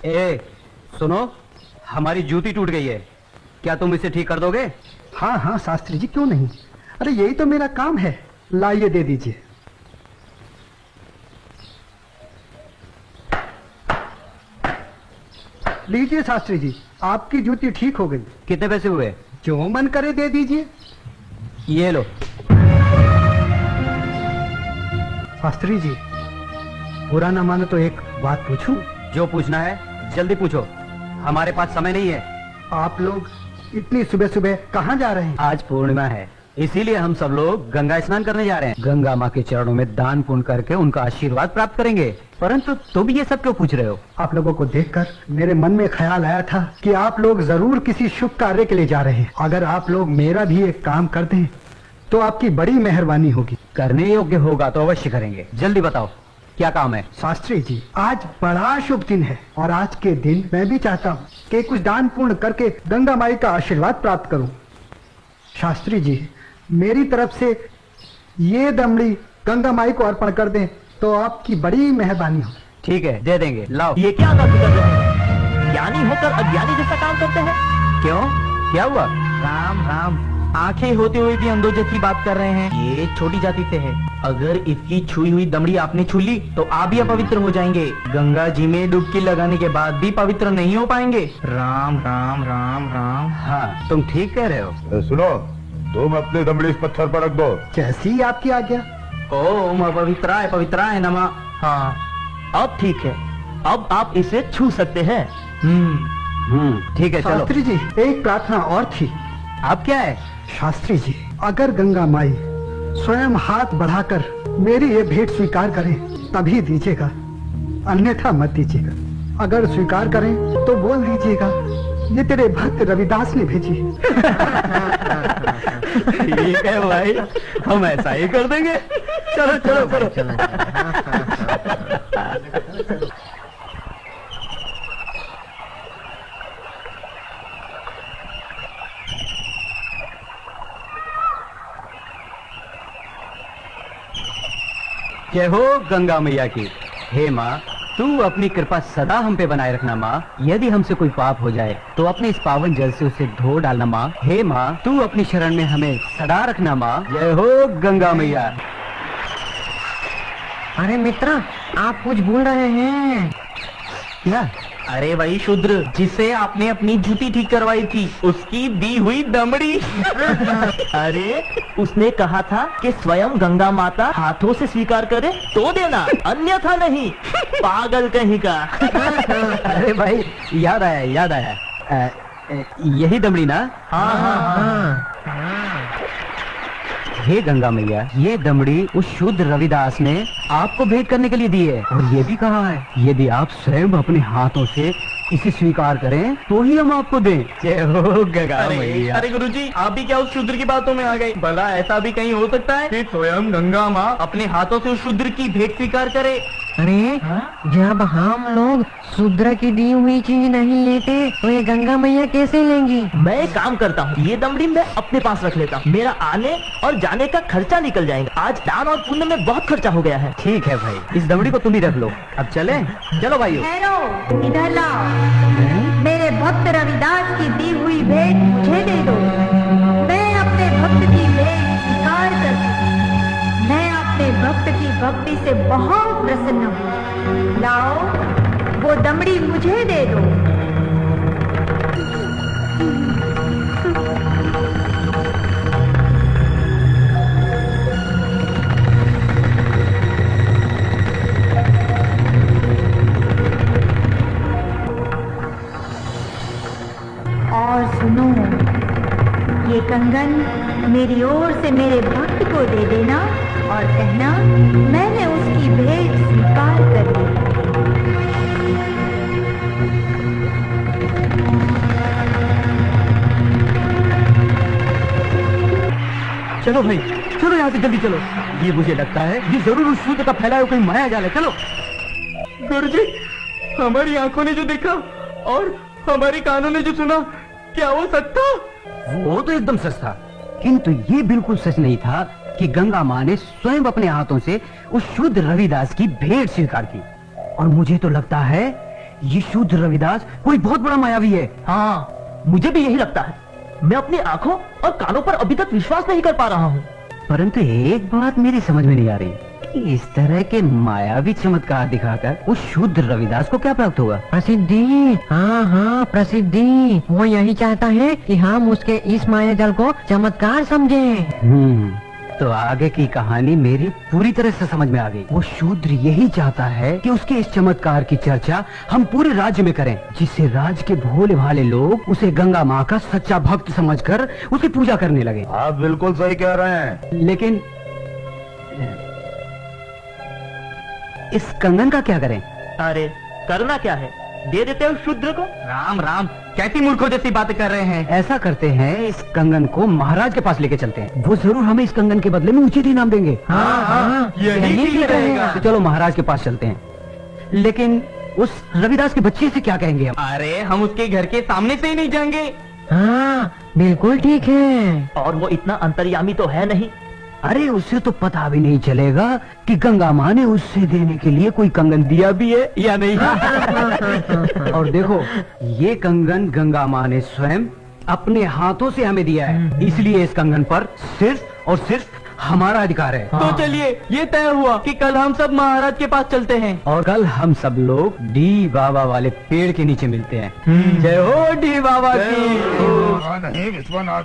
ए, सुनो, हमारी जूती टूट गई है, क्या तुम इसे ठीक कर दोगे? हाँ हाँ शास्त्री जी, क्यों नहीं। अरे यही तो मेरा काम है। लाइए दे दीजिए। लीजिए शास्त्री जी, आपकी जूती ठीक हो गई। कितने पैसे हुए? जो मन करे दे दीजिए। ये लो। शास्त्री जी, बुरा न मानो तो एक बात पूछूं? जो पूछना है जल्दी पूछो, हमारे पास समय नहीं है। आप लोग इतनी सुबह सुबह कहाँ जा रहे हैं? आज पूर्णिमा है, इसीलिए हम सब लोग गंगा स्नान करने जा रहे हैं। गंगा माँ के चरणों में दान पुण्य करके उनका आशीर्वाद प्राप्त करेंगे। परंतु तुम ये सब क्यों पूछ रहे हो? आप लोगों को देखकर मेरे मन में ख्याल आया था कि आप लोग जरूर किसी शुभ कार्य के लिए जा रहे हैं। अगर आप लोग मेरा भी एक काम कर दें तो आपकी बड़ी मेहरबानी होगी। करने योग्य होगा तो अवश्य करेंगे। जल्दी बताओ क्या काम है? शास्त्री जी, आज बड़ा शुभ दिन है और आज के दिन मैं भी चाहता हूँ कि कुछ दान पुण्य करके गंगा माई का आशीर्वाद प्राप्त करूँ। शास्त्री जी, मेरी तरफ से ये दमड़ी गंगा माई को अर्पण कर दें तो आपकी बड़ी मेहरबानी हो। ठीक है, दे देंगे। लाओ। ये क्या बात कर रहे हैं? ज्ञानी होकर अज्ञानी जैसा काम करते हैं। क्यों, क्या हुआ? राम राम, आंखें होते हुए भी अंधों जैसी बात कर रहे हैं। ये छोटी जाति से है। अगर इसकी छुई हुई दमड़ी आपने छू ली तो आप भी अपवित्र हो जाएंगे। गंगा जी में डुबकी लगाने के बाद भी पवित्र नहीं हो पाएंगे। राम राम राम राम। हाँ, तुम ठीक कह रहे हो। सुनो, तुम अपनी दमड़ी इस पत्थर पर रख दो। जैसी आपकी आज्ञा। ओम पवित्राय नमः। हाँ, अब ठीक है, अब आप इसे छू सकते हैं। ठीक है, चलो। शास्त्री जी, एक प्रार्थना और थी। अब क्या है? शास्त्री जी, अगर गंगा माई स्वयं हाथ बढ़ाकर मेरी ये भेंट स्वीकार करें तभी दीजिएगा, अन्यथा मत दीजिएगा। अगर स्वीकार करें तो बोल दीजिएगा ये तेरे भक्त रविदास ने भेजी। ठीक है भाई, हम ऐसा ही कर देंगे। चलो चलो चलो। जय हो गंगा मैया की। हे माँ, तू अपनी कृपा सदा हम पे बनाए रखना माँ। यदि हमसे कोई पाप हो जाए तो अपने इस पावन जल से उसे धो डालना माँ। हे माँ, तू अपनी शरण में हमें सदा रखना माँ। जय हो गंगा मैया। अरे मित्र, आप कुछ भूल रहे हैं। क्या? अरे वही शूद्र जिसे आपने अपनी जूती ठीक करवाई थी, उसकी दी हुई दमड़ी। अरे उसने कहा था कि स्वयं गंगा माता हाथों से स्वीकार करे तो देना, अन्यथा नहीं। पागल कहीं का। अरे भाई, याद आया। यही दमड़ी ना? हाँ। हे गंगा मैया, ये दमड़ी उस शुद्ध रविदास ने आपको भेंट करने के लिए दी है और ये भी कहा है यदि आप स्वयं अपने हाथों से इसे स्वीकार करें तो ही हम आपको दें। जय हो गंगा मैया। अरे गुरुजी, आप भी क्या उस शूद्र की बातों में आ गए? भला ऐसा भी कहीं हो सकता है कि स्वयं गंगा माँ अपने हाथों से उस शूद्र की भेंट स्वीकार करे? अरे जब हम लोग शूद्र की दी हुई चीज नहीं लेते तो ये गंगा मैया कैसे लेंगी? मैं एक काम करता हूँ, ये दमड़ी मैं अपने पास रख लेता हूँ। मेरा आने और जाने का खर्चा निकल जाएगा। आज दान और पुण्य में बहुत खर्चा हो गया है। ठीक है भाई, इस दमड़ी को तुम ही रख लो। अब चले? चलो भाइयों। ठहरो, इधर लाओ। मेरे भक्त रविदास की दी हुई भेंट मुझे दे दो। मैं अपने भक्त की भेंट स्वीकार करती हूँ। मैं अपने भक्त की भक्ति से बहुत प्रसन्न हूँ। लाओ, वो दमड़ी मुझे दे दो। और सुनो, ये कंगन मेरी ओर से मेरे भक्त को दे देना और कहना मैंने उसकी भेंट स्वीकार कर ली। चलो भाई, चलो यहाँ से जल्दी चलो। ये मुझे लगता है ये जरूर उस शूद्र का फैलाया हुआ कोई माया जाल है। चलो। गुरुजी, हमारी आंखों ने जो देखा और हमारी कानों ने जो सुना, क्या वो सच था? वो तो एकदम सच था, किंतु ये बिल्कुल सच नहीं था कि गंगा माँ ने स्वयं अपने हाथों से उस शुद्ध रविदास की भेंट स्वीकार की। और मुझे तो लगता है ये शूद्र रविदास कोई बहुत बड़ा मायावी है। हाँ, मुझे भी यही लगता है। मैं अपनी आंखों और कानों पर अभी तक विश्वास नहीं कर पा रहा हूँ। परंतु एक बात मेरी समझ में नहीं आ रही कि इस तरह के मायावी चमत्कार दिखाकर उस शूद्र रविदास को क्या प्राप्त होगा। प्रसिद्धि। हाँ हाँ, प्रसिद्धि। वो यही चाहता है कि हम उसके इस माया जल को चमत्कार समझें। तो आगे की कहानी मेरी पूरी तरह से समझ में आ गई। वो शूद्र यही चाहता है कि उसके इस चमत्कार की चर्चा हम पूरे राज्य में करें, जिससे राज्य के भोले भाले लोग उसे गंगा माँ का सच्चा भक्त समझकर उसकी पूजा करने लगे। आप बिल्कुल सही कह रहे हैं। लेकिन इस कंगन का क्या करें? अरे करना क्या है, दे देते हो शूद्र को। राम राम, कैसी मूर्खों जैसी बातें कर रहे हैं। ऐसा करते हैं, इस कंगन को महाराज के पास लेके चलते हैं। वो जरूर हमें इस कंगन के बदले में उचित इनाम देंगे। हाँ, यही ठीक रहेगा। तो चलो महाराज के पास चलते हैं। लेकिन उस रविदास के बच्चे से क्या कहेंगे हम? अरे हम उसके घर के सामने से ही नहीं जाएंगे। हाँ, बिल्कुल ठीक है। और वो इतना अंतर्यामी तो है नहीं। अरे उसे तो पता भी नहीं चलेगा कि गंगा माँ ने उससे देने के लिए कोई कंगन दिया भी है या नहीं। और देखो, ये कंगन गंगा माँ ने स्वयं अपने हाथों से हमें दिया है, इसलिए इस कंगन पर सिर्फ और सिर्फ हमारा अधिकार है। तो चलिए, ये तय हुआ कि कल हम सब महाराज के पास चलते हैं। और कल हम सब लोग डी बाबा वाले पेड़ के नीचे मिलते हैं। जय हो डी बाबा की। नहीं विश्वनाथ।